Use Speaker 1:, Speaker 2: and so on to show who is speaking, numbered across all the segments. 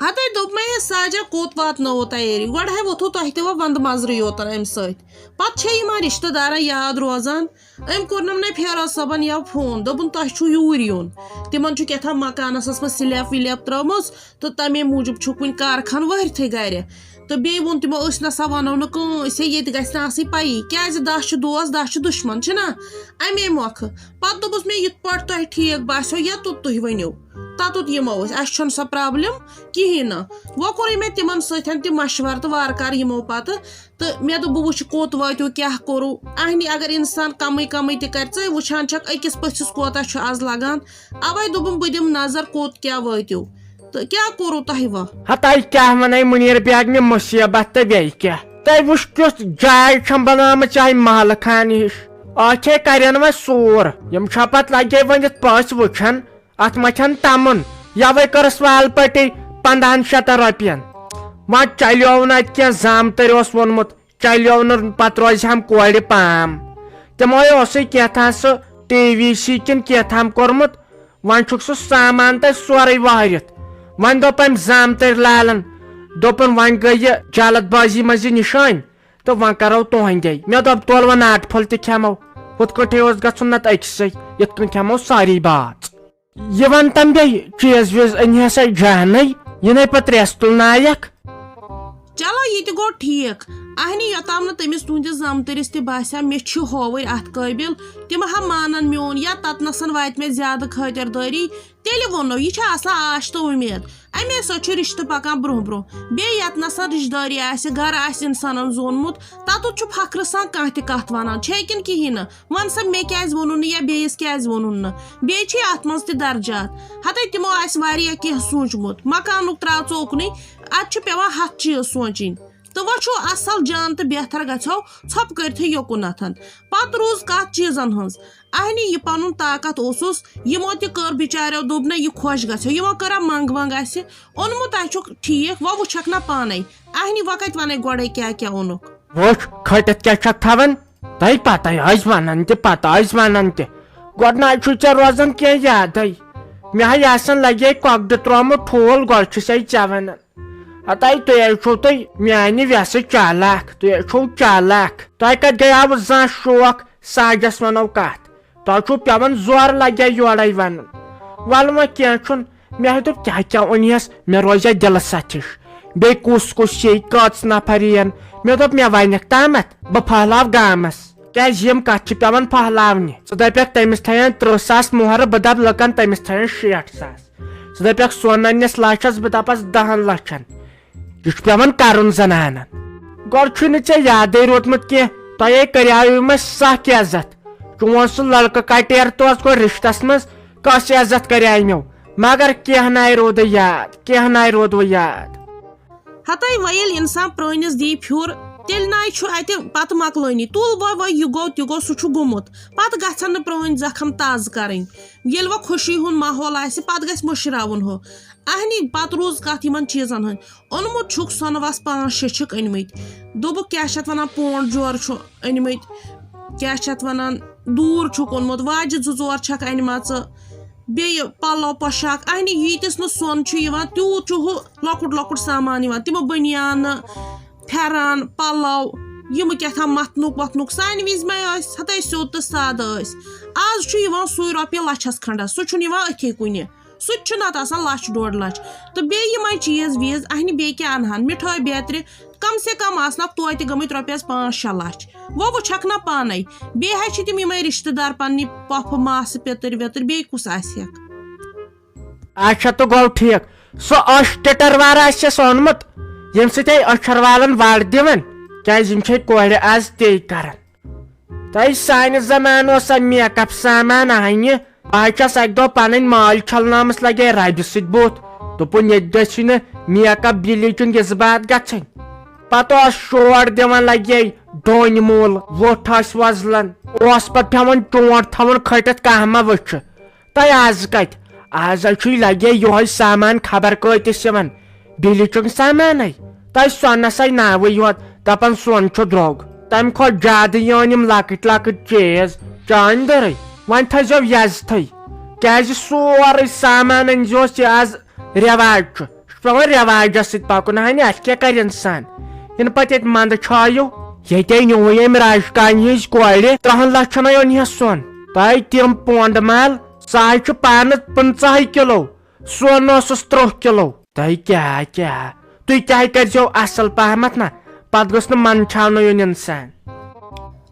Speaker 1: ہتے دوٚپ مےٚ ساجا کوٚت واتنٲوو تیٲری گۄڈٕ ووٚتھو تۄہہِ تہِ وۄنۍ ونٛدٕ منٛزرٕے یوتن اَمہِ سۭتۍ پتہٕ چھے یِمن رِشتہٕ دارن یاد روزان أمۍ کوٚرنم نَے فیروز صٲبن یو فون دوٚپُن تۄہہِ چھُو یوٗرۍ یُن تِمن چھُ کیٛاہتام مکانس ٲسمٕژ سلیپ ولیپ ترٲومٕژ تہٕ تَمے موٗجوٗب چھُکھ وُنہِ کارخان وٲرتھٕے گرِ تہٕ بیٚیہِ ووٚن تِمو أسۍ نسا وَنو نہٕ کٲنٛسے ییٚتہِ گژھِ نہٕ آسٕنۍ پَیی کیٛازِ دَہ چھِ دوس دَہ چھِ دُشمن چھِنا اَمے مۄکھٕ پتہٕ دوٚپُس مےٚ یِتھ پٲٹھۍ تۄہہِ ٹھیٖک باسیو یوٚتُت تُہۍ ؤنِو تَتُت یِمو أسۍ اَسہِ چھُنہٕ سۄ پرٛابلِم کِہیٖنۍ نہٕ وۄنۍ کوٚرُے مےٚ تِمن سۭتۍ تہِ مشوَرٕ تہٕ وارٕ کارٕ یِمو پتہٕ تہٕ مےٚ دوٚپ بہٕ وٕچھِ کوٚت وٲتِو کیٛاہ کوٚروٗ اہنی اگر اِنسان کمٕے کمٕے تہِ کرِ ژٕ وٕچھان چھکھ أکِس پٔژھِس کوتاہ چھُ آز لگان اَوے دوٚپُم بہٕ دِمہٕ نظر کوٚت کیٛاہ وٲتِو تہٕ کیٛاہ کوٚروٗ تۄہہِ وۄنۍ
Speaker 2: ہتاے کیٛاہ ونے مُنیٖر بیگمہِ مُصیبت تہٕ بیٚیہِ کیٛاہ تۄہہِ وٕچھ کیُتھ جاے چھم بنٲومٕژ چاہے محلہٕ خانہِ ہِش اتھ ہے کرن وۄنۍ سوٗر یِم چھا پتہٕ لگے وۄنۍ یِتھ پٔژھۍ وٕچھن اتھ ما چھن تمُن یوے کٔرٕس وال پٔٹی 1500 رۄپین وۄنۍ چلیو نہٕ اتہِ کینٛہہ زامتٕرۍ اوس ووٚنمُت چلیو نہٕ پتہٕ روزِ ہم کورِ پام تِموے اوسُے کینٛژھا سُہ ٹی وی سی کِنہٕ کینٛژھام کوٚرمُت وۄنۍ چھُکھ سُہ سامان تتہِ سورُے وٲرِتھ وۄنۍ دوٚپ أمۍ زامتٕرۍ لالن دوٚپُن وۄنۍ گٔے یہِ جلد بٲزی منٛز یہِ نِشٲنۍ تہٕ وۄنۍ کرو تُہنٛدے مےٚ دوٚپ تول وۄنۍ ناٹہٕ پھوٚل تہِ کھٮ۪مو ہُتھ کٲٹھۍ اوس گژھُن نتہٕ أکسٕے یِتھ کٔنۍ کھٮ۪مو ساری بات یہِ ون تم بیٚیہِ چیٖز ویٖز أنۍ سا جانٕے یِنَے پتہٕ ریس تُلنایکھ
Speaker 1: چلو یہِ تہِ گوٚو ٹھیٖک اہنی یوٚتام نہٕ تٔمِس تُہنٛدِس زامتٕرِس تہِ باسیٛو مےٚ چھِ ہووٕرۍ اَتھ قٲبِل تِم ہا مانن میون یا تتنسن واتہِ مےٚ زیادٕ خٲطِردٲری تیٚلہِ ووٚنو یہِ چھِ آسان آش تہٕ اُمید اَمے سۭتۍ چھُ رِشتہٕ پکان برونٛہہ برونٛہہ بیٚیہِ یتنسن رِشتہٕ دٲری آسہِ گرٕ آسہِ اِنسانن زونمُت تتُت چھُ فخرٕ سان کانٛہہ تہِ کتھ ونان چھے کِنہٕ کِہیٖنۍ نہٕ وَن سا مےٚ کیٛازِ ووٚنُن نہٕ یا بیٚیِس کیٛازِ ووٚنُن نہٕ بیٚیہِ چھِ اتھ منٛز تہِ درجات ہتے تِمو آسہِ واریاہ کینٛہہ سوٗنٛچمُت مکانُک تراو ژٕ اوکنُے اتہِ چھُ پیٚوان 100 چیٖز سونٛچِنۍ تہٕ وۄنۍ چھُ اصل جان تہٕ بہتر گژھو ژھۄپہٕ کٔرتھٕے یوکُنتھن پتہٕ روٗز کتھ چیٖزن ہٕنٛز اہنی یہِ پنُن طاقت اوسُس یِمو تہِ کٔر بِچاریو دوٚپ نہ یہِ خۄش گژھیو یِمو کٔرا منٛگ ونٛگ اسہِ اوٚنمُت آسیُکھ ٹھیٖک وۄنۍ وٕچھکھ نا پانے اہنی وۄنۍ کتہِ ونے گۄڈے کیٛاہ کیٛاہ اوٚنُکھ
Speaker 2: وٕچھ کھٔٹِتھ کیٛاہ چھکھ تھاوان تۄہہِ پتہ ٲسۍ ونان تہِ گۄڈٕ نہ چھُ ژےٚ روزان کینٛہہ یادے مےٚ ہاے آسان لگے کۄکرِ ترومُت ٹھوٗل گۄڈٕ چھُ سَے ژےٚ ونان ہتاے تُہۍ ہے چھُو تُہۍ میانہِ ویسہٕ چالاک تُہۍ ہے چھُو چالاک تۄہہِ کتہِ گٔیاوٕ زانٛہہ شوق ساجس ونو کتھ تۄہہِ چھُو پیٚوان زورٕ لگے یورے ونُن ولہٕ وۄنۍ کینٛہہ چھُنہٕ مےٚ ہے دوٚپ کیٛاہ کیٛاہ اوٚنہس مےٚ روزِ دِلہٕ سَتھِش بیٚیہِ کُس کُس یی کٔژ نفر یِن مےٚ دوٚپ مےٚ ونکھ تامتھ بہٕ پھٔہلاو گامس کیٛازِ یِم کتھ چھِ پیٚوان پھٔہلاونہِ ژٕ دپکھ تٔمِس تھاین 30,000 مۄہرٕ بہٕ دپہٕ لُکن تٔمِس تھاین 60,000 ژٕ دپکھ سۄن اننِس لچھس بہٕ دپس 10 لچھن یہِ چھُ پیٚوان کرُن زنانن گۄڈٕ چھُنہٕ ژےٚ یادے روٗدمُت کینٛہہ تۄہے کریاوٕ مےٚ سکھ عزت چون سُہ لڑکہٕ کٹیر توس گوٚو رشتس منٛز کۄس عزت کریاے مےٚ مگر کینٛہہ ناے روٗدٕ یاد
Speaker 1: ہتے وۄنۍ ییٚلہِ اِنسان پرٲنِس دی پھیُر تیٚلہِ ناے چھُ اَتہِ پتہٕ مۄکلٲنی تُل وۄنۍ یہِ گوٚو تہِ گوٚو سُہ چھُ گوٚمُت پتہٕ گژھن نہٕ پرٲنۍ زخم تازٕ کرٕنۍ ییٚلہِ وۄنۍ خوشی ہُنٛد ماحول آسہِ پتہٕ گژھِ مٔشراوُن ہُہ اہنی پتہٕ روٗز کتھ یِمن چیٖزن ہٕنٛدۍ اوٚنمُت چھُکھ سۄنہٕ وس 5-6 چھِکھ أنمٕتۍ دوٚپُکھ کیٛاہ چھِ اتھ ونان پونٛڈ جورٕ چھُ أنمٕتۍ کیٛاہ چھِ اتھ ونان دوٗر چھُکھ اوٚنمُت واجہِ 2-4 چھکھ انمژٕ بیٚیہِ پلو پۄشاک اہنی ییٖتِس نہٕ سۄن چھُ یِوان تیوٗت چھُ ہُہ لۄکُٹ سامان یِوان تِمو بٔنیانہٕ پھیران پلو یِم کیٛاہتام متنُک وتھنُک سانہِ وِزِ مے ٲسۍ ہتے سیوٚد تہٕ سادٕ ٲسۍ آز چھُ یِوان سُے رۄپیہِ لچھس کھنڈس سُہ چھُنہٕ یِوان أتھی کُنہِ سُہ تہِ چھُ نتہٕ آسان 1-1.5 لچھ تہٕ بیٚیہِ یِمے چیٖز ویٖز اہنہِ بیٚیہِ کیٛاہ انہن مِٹھٲے بیترِ کم سے کم آسنکھ توتہِ گٔمٕتۍ رۄپیس 5-6 لچھ وۄنۍ وٕچھکھ نا پانے بیٚیہِ حظ چھِ تِم یِمے رشتہٕ دار پننہِ پۄپھٕ ماسہٕ پِتٕر وِتٕر بیٚیہِ کُس آسٮ۪کھ
Speaker 2: اچھا تہٕ گوٚو ٹھیٖک سُہ أچھ ٹِٹر وار آسٮ۪س اوٚنمُت ییٚمہِ سۭتۍ أچھر والن وڑ دِوان کیٛازِ یِم چھے کورِ آز تی کران تۄہہِ سانہِ زمانہٕ اوس میک اپ سامان انہِ بہٕ چھس اکہِ دۄہ پنٕنۍ مٲلۍ چھلنٲومٕژ لگے ربہِ سۭتۍ بُتھ دوٚپُن ییٚتہِ گژھِ نہٕ میک اپ بِلیٖچُن جذبات گژھٕنۍ پتہٕ اوس شور دِوان لگے ڈوٗنۍ مول ووٚٹھ ٲسۍ وۄزلان اوس پتہٕ پیٚوان چونٛٹھ تھاوُن کھٔٹِتھ کانٛہہ ما وٕچھِ تۄہہِ آز کتہِ آز چھُے لگے یِہوے سامان خبر کۭتِس یِوان بِلیٖچُن سامانے تۄہہِ سۄنسے ناوٕے یوت دپان سۄن چھُ درٛوگ تمہِ کھۄتہٕ زیادٕ یِوان یِم لۄکٕٹۍ چیٖز چانہِ دٔرٕے وۄنۍ تھٲیزیو یزتھٕے کیٛازِ سورُے سامان أنزِہوس یہِ آز رٮ۪واج چھُ پیوان رواجس ست پکن ہنہ ات کیا کر انسان ان پتہ یت مند چھایو یتے نیو یم راجکان ہز کورِ 3 لچھن اون سون تہ تم پونڈ مال سہ پان 15 کلو سون 3 کلو تہ کیا تھی تہ کرزو اصل پہمت نا پتہ گوٚژھ نہٕ من چھاونہٕ یُن انسان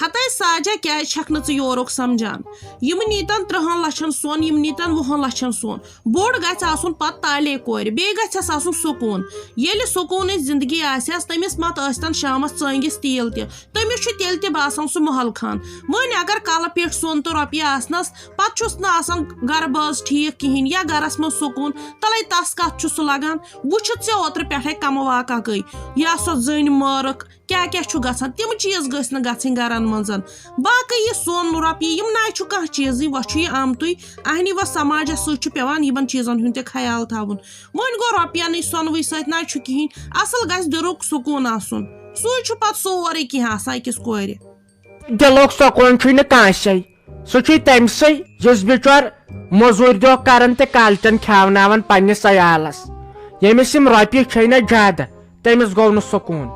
Speaker 1: ہتاے ساجا کیا چھک نہ یورک سمجھان یم نیتن 3 لچھن سون یم نیتن 20 لچھن سون بوڑ گژھِ آسُن پتہٕ تالے کورِ بیٚیہِ گژھٮ۪س آسُن سکوٗن ییٚلہِ سکوٗنٕچ زندگی آسٮ۪س تٔمِس مت ٲسۍتن شامس ژٲنٛگِس تیٖل تہِ تٔمِس چھُ تیٚلہِ تہِ باسان سُہ محل خان وۄنۍ اگر کلہٕ پٮ۪ٹھ سۄن تہٕ رۄپیہِ آسنس پتہٕ چھُس نہٕ آسان گرٕ بٲژ ٹھیٖک کِہیٖنۍ یا گرس منٛز سکوٗن تلے تس کتھ چھُ سُہ لگان وٕچھِتھ ژےٚ اوترٕ پٮ۪ٹھے کمہٕ واقع گٔے یا سۄ زٔنۍ مٲرٕکھ کیا چھُ گژھان تِم چیٖز گٔژھۍ نہٕ گژھٕنۍ گرن منٛز باقٕے یہِ سۄن رۄپیہِ یِم نہ چھُ کانٛہہ چیٖزٕے وۄنۍ چھُ یہِ آمتُے اہنہِ وۄنۍ سماجس سۭتۍ چھُ پیٚوان یِمن چیٖزن ہُنٛد تہِ خیال تھاوُن وۄنۍ گوٚو رۄپینٕے سۄنوٕے سۭتۍ نہ چھُ کِہیٖنۍ اصل گژھِ دِلُک سکوٗن آسُن سُے چھُ پتہٕ سورُے کینٛہہ آسان أکِس کورِ
Speaker 2: دِلُک سکوٗن چھُنہٕ کٲنٛسے سُہ چھُ تٔمسٕے یُس بِچور موٚزوٗرۍ دۄہ کران تہٕ کالچن کھیاوناوان پننِس عیالس ییٚمِس یِم رۄپیہِ چھے نہ زیادٕ تٔمِس گوٚو نہٕ سکوٗن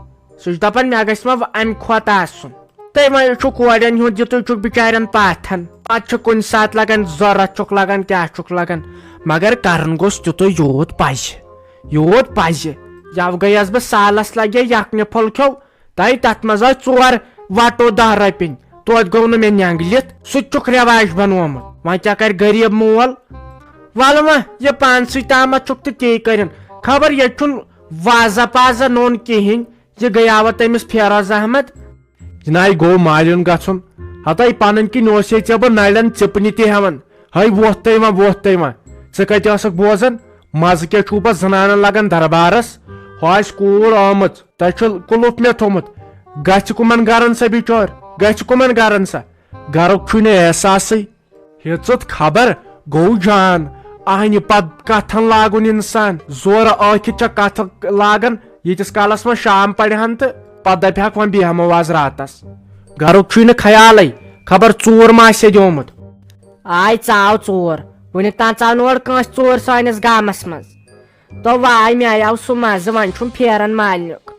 Speaker 2: سُہ چھُ دپان مےٚ گژھِ وۄنۍ امہِ کھۄتہٕ آسُن تُہۍ وۄنۍ چھُ کورٮ۪ن ہُنٛد یِتُے چھُکھ بِچارٮ۪ن پاتھن پتہٕ چھُ کُنہِ ساتہٕ لگان ضروٗرت چھُکھ لگان کیاہ چھُکھ لگان مگر کرُن گوٚژھ تیُتُے یوٗت پزِ یو گٔیس بہٕ سالس لگے یکھنہِ پھوٚل کھیوٚو تتھ منٛز آے 4 وٹو 10 رۄپیِنۍ توتہِ گوٚو نہٕ مےٚ نینٛگلِتھ سُہ تہِ چھُکھ رٮ۪واج بنومُت وۄنۍ کیاہ کرِ غریٖب مول ول وۄنۍ یہِ پانسٕے تامتھ چھُکھ تہٕ تی کٔرِن خبر ییٚتہِ چھُنہٕ وازا پازا نوٚن کِہینۍ یہِ گٔیاوا تٔمِس فیروز احمد
Speaker 3: جناب گوٚو مالین گژھُن ہتاے پنٕنۍ کِنۍ اوس ییٚتہِ ژےٚ بہٕ نلین ژِپنہِ تہِ ہٮ۪وان ہے ووٚتھ تُہۍ وۄنۍ ژٕ کتہِ ٲسکھ بوزان مزٕ کیٛاہ چھُو پتہٕ زنانن لگان دربارس ہُہ آسہِ کوٗر آمٕژ تۄہہِ چھُ کُلُف مےٚ تھوٚمُت گژھِ کُمن گرن سا بِچور گژھِ کُمن گرن سا گرُک چھُے نہٕ احساسٕے ہیژٕت خبر گوٚو جان اہنہِ پتہٕ کتھن لاگُن انسان زورٕ ٲکھِتھ چھےٚ کتھ لاگان ییٖتِس کالس وۄنۍ شام پرِہن تہٕ پتہٕ دپہِ ہکھ وۄنۍ بیہمو آز راتس گرُک چھُے نہٕ خیالے خبر ژوٗر ما آسہِ دیومُت
Speaker 4: آے ژاو ژوٗر وُنیُک تام ژاو نہٕ اورٕ کٲنٛسہِ ژوٗر سٲنِس گامس منٛز تو واے مےٚ آو سُہ مزٕ وۄنۍ چھُم پھیران مالنیُک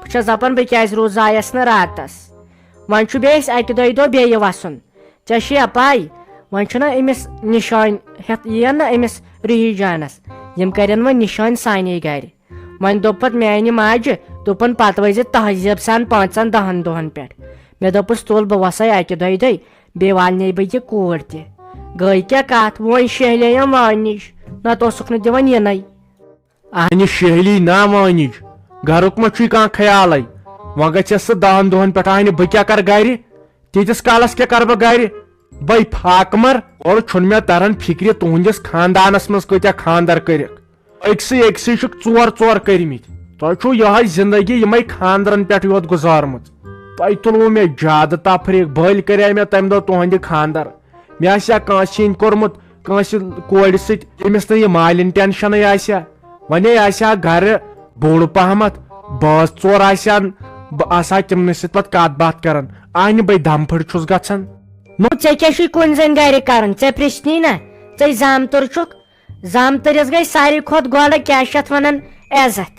Speaker 4: بہٕ چھس دپان بہٕ کیازِ روزایس نہٕ راتس وۄنۍ چھُ بیٚیہِ اسہِ 1-2 دۄہ بیٚیہِ وسُن ژےٚ چھے پاے وۄنۍ چھُنہ أمِس نِشٲنۍ ہٮ۪تھ یِین نہ أمِس رُہی جانس یِم کرن وۄنۍ نِشٲنۍ سانے گرِ وۄنۍ دوٚپ پتہٕ میانہِ ماجہِ دوٚپُن پتہٕ ؤسۍ زِ تہذیٖب سان 5-10 دۄہن پٮ۪ٹھ مےٚ دوٚپُس تُل بہٕ وسے 1-2 دۄہہِ بیٚیہِ والنے بہٕ یہِ کوٗر تہِ گٔے کیٛاہ کتھ وۄنۍ شہلییم وٲنۍ نِش نتہٕ اوسُکھ نہٕ دِوان یِنٕے
Speaker 3: اہنہِ شہلی نا وٲنِج گرُک ما چھُے کانٛہہ خیالے وۄنۍ گژھٮ۪س سُہ 10 دۄہن پٮ۪ٹھ اہنہِ بہٕ کیٛاہ کرٕ گرِ تیٖتِس کالس کیٛاہ کرٕ بہٕ گرِ بے پھاکہٕ مر اور چھُنہٕ مےٚ تران فِکرِ تُہنٛدِس خاندانس منٛز کۭتیاہ خاندر کٔرِکھ أکسٕے چھُکھ 4 کٔرمٕتۍ تۄہہِ چھُو یِہے زندگی یِمے خاندرن پٮ۪ٹھ یوت گُزارمٕژ تۄہہِ تُلوٕ مےٚ زیادٕ تفریٖق بٔلۍ کرے مےٚ تمہِ دۄہ تُہنٛدِ خاندر مےٚ آسہِ ہا کٲنٛسہِ ہِنٛدۍ کوٚرمُت کٲنٛسہِ کورِ سۭتۍ ییٚمِس نہٕ یہِ مالِن ٹینشنٕے آسہِ ہا وۄنۍ آسہِ ہا گرِ بوٚڑ پہمتھ بٲژ 4 آسہِ ہن بہٕ آسہٕ ہا تِمنٕے سۭتۍ پتہٕ کتھ باتھ کران اہنہِ بے دم پھٔٹۍ چھُس گژھان
Speaker 4: نو ژےٚ کیٛاہ چھُے کُنہِ زٔنۍ گرِ کران ژےٚ پرژھنی نا ژےٚ زامتُر چھُکھ زامتٕرِس گٔے ساروی کھۄتہٕ گۄڈٕ کیٛاہ چھِ اتھ ونان عزت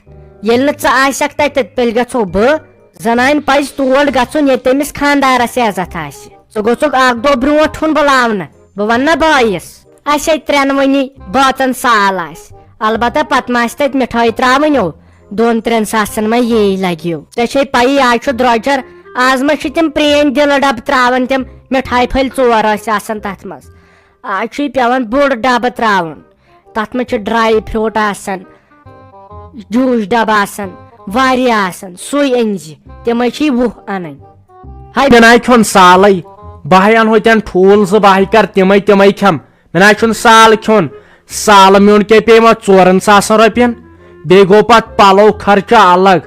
Speaker 4: ییٚلہِ نہٕ ژٕ آسکھ تتہِ تیٚلہِ گژھو بہٕ زنانہِ پزِ تور گژھُن ییٚتہِ تٔمِس خاندارس عزت آسہِ ژٕ گوٚژھُکھ 1 دۄہ برونٛٹھ ہُن بُلاونہٕ بہٕ ونہٕ نا بٲیِس اسے 3 بٲژن سال آسہِ البتہ پتہٕ ما آسہِ تتہِ مِٹھٲے تراوٕنۍ 2-3 ساسن ما یی لگیو ژےٚ چھے پیی آز چھُ درٛۄجر آز ما چھِ تِم پرٛٲنۍ دِلہٕ ڈبہٕ تراوان تِم مِٹھایہِ پھٔلۍ 4 ٲسۍ آسان تتھ منٛز آز چھُے پیٚوان بوٚڑ ڈبہٕ تراوُن تتھ منٛز چھِ ڈراے فروٗٹ آسان جوٗس ڈبہٕ آسان واریاہ آسان سُے أنزِ تِمے چھِی 20 انٕنۍ
Speaker 2: ہے مےٚ ناے کھیوٚن سالے بہٕ انہٕ ہوتٮ۪ن ٹھوٗل 2 بہٕ کر تِمے کھٮ۪م مےٚ ناے چھُنہٕ سال کھیوٚن سالہٕ میون کیٛاہ پیٚیہِ وۄنۍ 4 ساسن رۄپین بیٚیہِ گوٚو پتہٕ پلو خرچہٕ الگ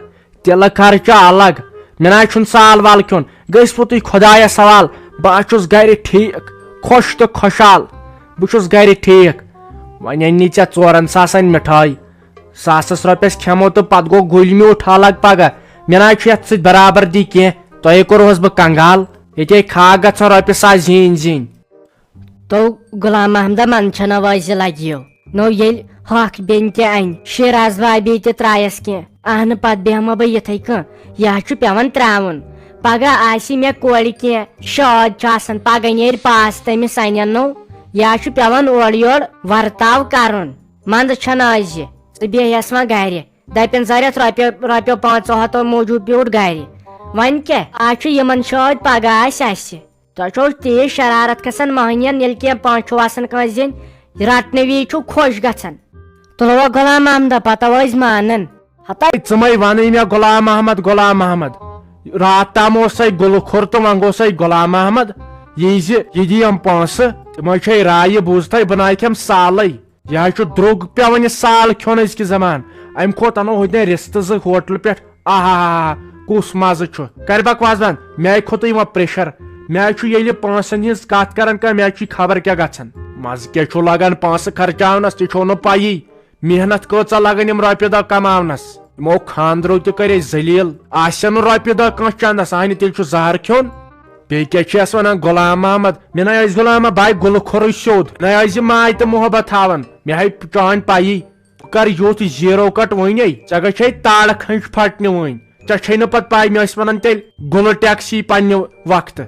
Speaker 2: تِلہٕ خرچہٕ الگ مےٚ ناے چھُنہٕ سال وال کھیوٚن گٔژھِوٕ تُہۍ خۄدایس حوال بہٕ چھُس گرِ ٹھیٖک خۄش تہٕ خۄشحال بہٕ چھُس گرِ ٹھیٖک وۄنۍ أنی ژےٚ 4 ساسن مِٹھٲے 1,000 رۄپیس کھٮ۪مو تہٕ پتہٕ گوٚو گُلۍ میوٗٹھ الگ پگہہ مےٚ ناے چھُ یتھ سۭتۍ برابردی کینٛہہ تۄہے کوٚروہس بہٕ کنگال ییٚتے کھاکھ گژھان رۄپیہِ 100 زیٖنۍ
Speaker 4: تو غلام محمدہ منٛز چھنہ وٲزِ لگیو نو ییٚلہِ ہۄکھ بیٚنہِ تہِ اَنہِ شِراز بابی تہِ ترٛایس کینٛہہ اہنہٕ پتہٕ بیٚہمہ بہٕ یِتھٕے کٔنۍ یہِ چھُ پیٚوان ترٛاوُن پگہہ آسہِ مےٚ کورِ کینٛہہ شاد چھُ آسان پگہہ نیرِ پاس تٔمِس اَنٮ۪ن نو یا چھُ پیٚوان اورٕ یورٕ ورتاو کرُن منٛدٕ چھنہٕ أزِ ژٕ بیٚہس وۄنۍ گرِ دپن ضرورت رۄپیو 500 موٗجوٗب بیوٗٹھ گرِ وۄنۍ کیٛاہ آز چھُ یِمن شاد پگہہ آسہِ اسہِ تۄہہِ چھو تیٖژ شرارت کھسان مٔہنِین ییٚلہِ کینٛہہ پونٛسہٕ چھُ آسان کٲنٛسہِ دِنۍ رٹنہٕ وِزِ چھُ خۄش گژھان تُلوا غلام محمدہ پتہٕ ٲسۍ مانان ہتا
Speaker 3: ژٕ مے ونے مےٚ غلام محمد رات تام اوسے گُلہٕ کھوٚر تہٕ وۄنۍ گوٚسے غلام محمد یہِ دِیم پونٛسہٕ تِمے چھے رایہِ بوٗزتھے بہٕ نایکھٮ۪م سالے یہِ حظ چھُ درٛوگ پیوان یہِ سال کھیوٚن أزکہِ زمانہٕ امہِ کھۄتہٕ انو ہُتہِ رِستہٕ 2 ہوٹلہٕ پٮ۪ٹھ آہا کُس مزٕ چھُ کر بکواس بنٛد مےٚ کھوٚتُے وۄنۍ پریشر مےٚ چھُ ییٚلہِ پونٛسن ہٕنٛز کتھ کران کانٛہہ مےٚ چھُ خبر کیٛاہ گژھان مزٕ کیٛاہ چھُ لگان پونٛسہٕ خرچاونس تہِ چھو نہٕ پیی محنت کۭژاہ لگان یِم رۄپیہِ دہ کماونس یِمو خاندرو تہِ کٔرے ذلیل آسن نہٕ رۄپیہِ دہ کانٛہہ چندس آنہِ تیٚلہِ چھُ زہر کھیوٚن بیٚیہِ کیٛاہ چھِ ٲسۍ ونان غلام محمد مےٚ نَے ٲسۍ غلام باے گُلہٕ کھوٚرٕے سیوٚد نَے ٲسۍ یہِ ماے تہٕ محبت تھاوان مےٚ ہے چٲنۍ پیی بہٕ کر یُتھ 0 کٹ وُنے ژےٚ گژھے تارٕ کھنٛج پھٹنہِ وٕنۍ ژےٚ چھے نہٕ پتہٕ پاے مےٚ ٲسۍ ونان تیٚلہِ گُلہٕ ٹیکسی پننہِ وقتہٕ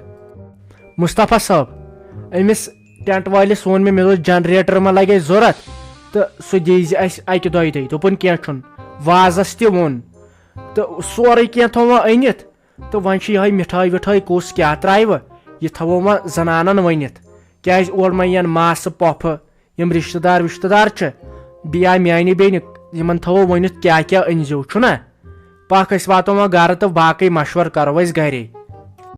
Speaker 2: مصطفیٰ صٲب أمِس ٹٮ۪نٹ وٲلِس ووٚن مےٚ دوٚپ جنریٹر ما لگے ضوٚرتھ تہٕ سُہ دیٖزِ اَسہِ 1-2 دۄہہِ دوٚپُن کینٛہہ چھُنہٕ وازس تہِ ووٚن تہٕ سورُے کینٛہہ تھوٚو وۄنۍ أنِتھ تہٕ وۄنۍ چھِ یِہوے مِٹھٲے وِٹھٲے کُس کیٛاہ ترٛاوِ یہِ تھاوو وۄنۍ زنانن ؤنِتھ کیٛازِ اورٕ ما یِن ماسہٕ پۄپھٕ یِم رشتہٕ دار چھِ بیٚیہِ آے میانہِ بیٚنہِ یِمن تھاوو ؤنِتھ کیٛاہ کیٛاہ أنزیو چھُنا پکھ أسۍ واتو وۄنۍ گرٕ تہٕ باقٕے مشور کرو أسۍ گرے